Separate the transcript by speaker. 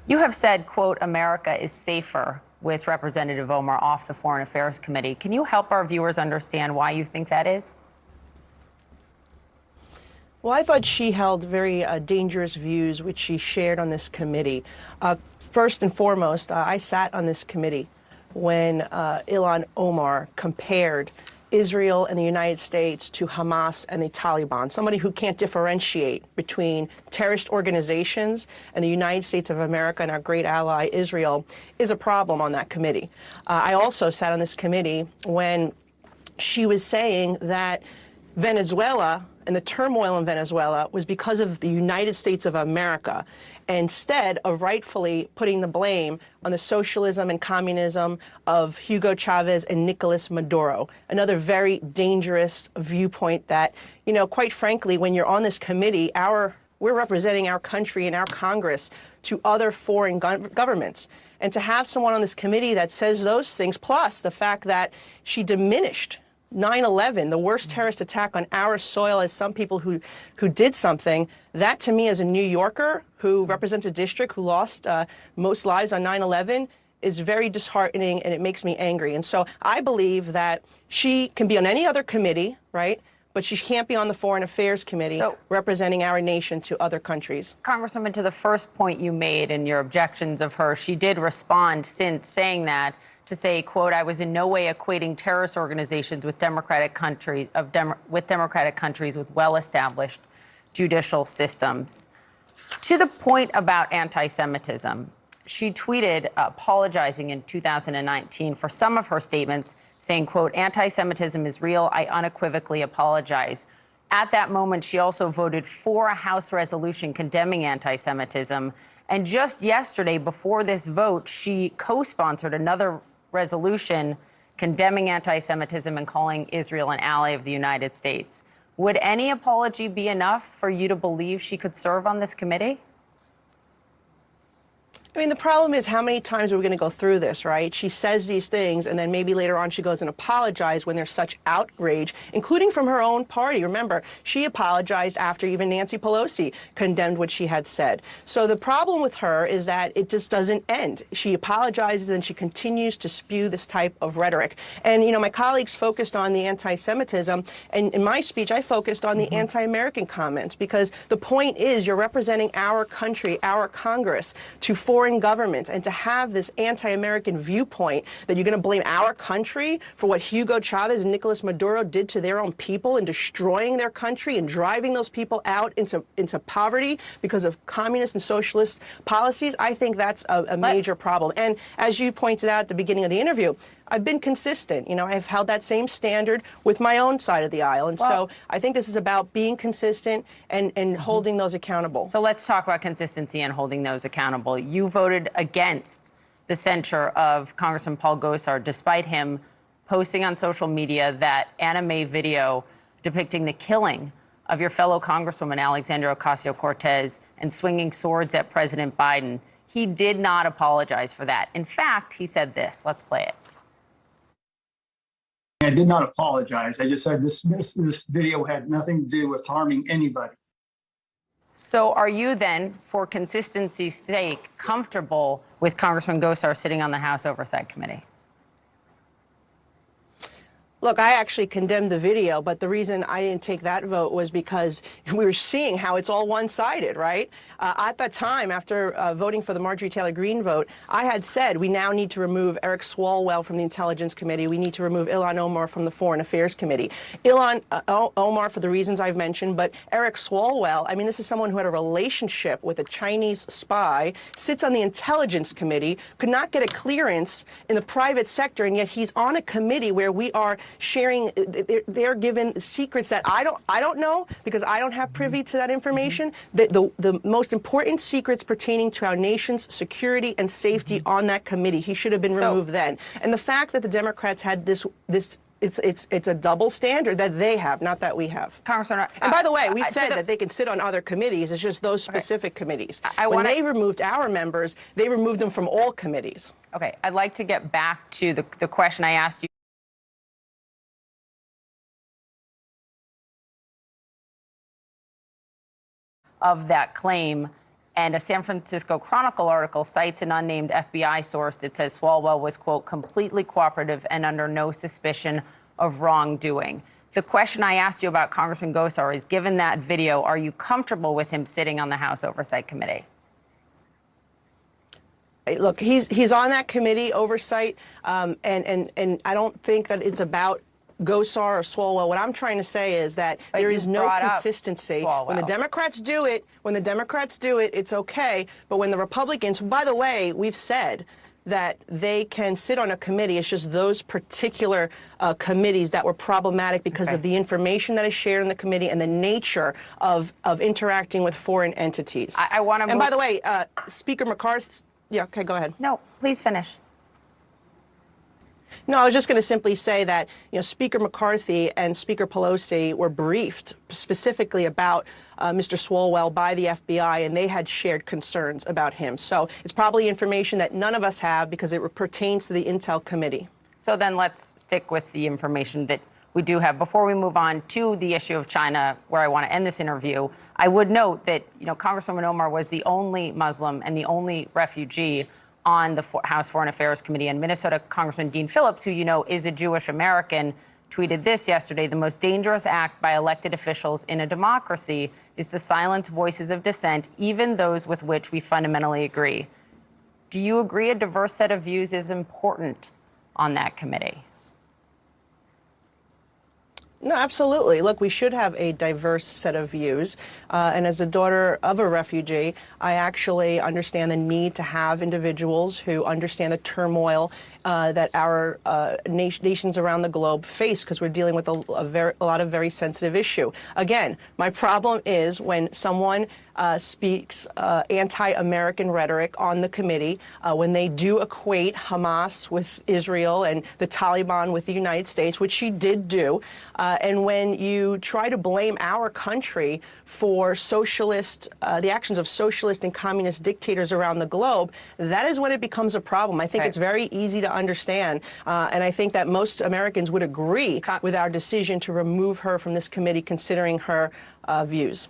Speaker 1: You have said, quote, America is safer with Representative Omar off the Foreign Affairs Committee. Can you help our viewers understand why you think that is?
Speaker 2: Well, I thought she held very dangerous views, which she shared on this committee. First and foremost, I sat on this committee when ILHAN Omar compared Israel and the United States to Hamas and the Taliban, somebody who can't differentiate between terrorist organizations and the United States of America and our great ally Israel is a problem on that committee. I also sat on this committee when she was saying that Venezuela and the turmoil in Venezuela was because of the United States of America, instead of rightfully putting the blame on the socialism and communism of Hugo Chavez and Nicolas Maduro. Another very dangerous viewpoint that, quite frankly, when you're on this committee, we're representing our country and our Congress to other foreign governments. And to have someone on this committee that says those things, plus the fact that she diminished 9/11, the worst terrorist attack on our soil, as some people who did something, that to me as a New Yorker who represents a district who lost most lives on 9/11 is very disheartening, and it makes me angry. And so I believe that she can be on any other committee, right? But she can't be on the Foreign Affairs Committee representing our nation to other countries.
Speaker 1: Congresswoman, to the first point you made and your objections of her, she did respond since saying that to say, quote, I was in no way equating terrorist organizations with democratic countries with well-established judicial systems. To the point about anti-Semitism, she tweeted apologizing in 2019 for some of her statements, saying, quote, anti-Semitism is real. I unequivocally apologize. At that moment, she also voted for a House resolution condemning anti-Semitism. And just yesterday, before this vote, she co-sponsored another resolution condemning anti-Semitism and calling Israel an ally of the United States. Would any apology be enough for you to believe she could serve on this committee?
Speaker 2: I mean, the problem is how many times are we going to go through this, right? She says these things, and then maybe later on she goes and apologizes when there's such outrage, including from her own party. Remember, she apologized after even Nancy Pelosi condemned what she had said. So the problem with her is that it just doesn't end. She apologizes and she continues to spew this type of rhetoric. And, my colleagues focused on the anti-Semitism, and in my speech I focused on the anti-American comments, because the point is you're representing our country, our Congress, to foreign governments, and to have this anti-American viewpoint that you're going to blame our country for what Hugo Chavez and Nicolas Maduro did to their own people and destroying their country and driving those people out into poverty because of communist and socialist policies, I think that's a major problem. And as you pointed out at the beginning of the interview, I've been consistent. I've held that same standard with my own side of the aisle. And so I think this is about being consistent and holding those accountable.
Speaker 1: So let's talk about consistency and holding those accountable. You voted against the censure of Congressman Paul Gosar, despite him posting on social media that anime video depicting the killing of your fellow Congresswoman Alexandria Ocasio-Cortez and swinging swords at President Biden. He did not apologize for that. In fact, he said this. Let's play it.
Speaker 3: I did not apologize. I just said this video had nothing to do with harming anybody.
Speaker 1: So are you then, for consistency's sake, comfortable with Congressman Gosar sitting on the House Oversight Committee?
Speaker 2: Look, I actually condemned the video, but the reason I didn't take that vote was because we were seeing how it's all one-sided, right? At that time, after voting for the Marjorie Taylor Greene vote, I had said we now need to remove Eric Swalwell from the Intelligence Committee. We need to remove ILHAN Omar from the Foreign Affairs Committee. ILHAN Omar, for the reasons I've mentioned, but Eric Swalwell, I mean, this is someone who had a relationship with a Chinese spy, sits on the Intelligence Committee, could not get a clearance in the private sector, and yet he's on a committee where we are sharing, they're given secrets that I don't know, because I don't have privy to that information. The most important secrets pertaining to our nation's security and safety on that committee. He should have been removed then. And the fact that the Democrats had this it's a double standard that they have, not that we have.
Speaker 1: Congressman,
Speaker 2: and by the way, we've said that they can sit on other committees. It's just those specific committees. When they removed our members, they removed them from all committees.
Speaker 1: Okay, I'd like to get back to the question I asked you. Of that claim, And a San Francisco Chronicle article cites an unnamed FBI source that says Swalwell was, quote, completely cooperative and under no suspicion of wrongdoing. The question I asked you about Congressman Gosar is, given that video, are you comfortable with him sitting on the House Oversight Committee?
Speaker 2: Look, he's on that committee oversight, and I don't think that it's about Gosar or Swalwell. What I'm trying to say is that there is no consistency. When the Democrats do it, it's okay. But when the Republicans, by the way, we've said that they can sit on a committee. It's just those particular committees that were problematic because of the information that is shared in the committee and the nature of interacting with foreign entities.
Speaker 1: I want to.
Speaker 2: And by the way, Speaker McCarthy. Yeah. Okay. Go ahead.
Speaker 1: No, please finish.
Speaker 2: No, I was just going to simply say that, Speaker McCarthy and Speaker Pelosi were briefed specifically about Mr. Swalwell by the FBI, and they had shared concerns about him. So it's probably information that none of us have because it pertains to the Intel Committee.
Speaker 1: So then let's stick with the information that we do have. Before we move on to the issue of China, where I want to end this interview, I would note that, Congresswoman Omar was the only Muslim and the only refugee on the House Foreign Affairs Committee. And Minnesota Congressman Dean Phillips, who is a Jewish American, tweeted this yesterday: the most dangerous act by elected officials in a democracy is to silence voices of dissent, even those with which we fundamentally agree. Do you agree a diverse set of views is important on that committee?
Speaker 2: No, absolutely. Look, we should have a diverse set of views. And as a daughter of a refugee, I actually understand the need to have individuals who understand the turmoil that our nations around the globe face, because we're dealing with a lot of very sensitive issue. Again, my problem is when someone speaks anti-American rhetoric on the committee, when they do equate Hamas with Israel and the Taliban with the United States, which she did do, and when you try to blame our country for the actions of socialist and communist dictators around the globe, that is when it becomes a problem. I think it's very easy to understand, and I think that most Americans would agree with our decision to remove her from this committee, considering her views.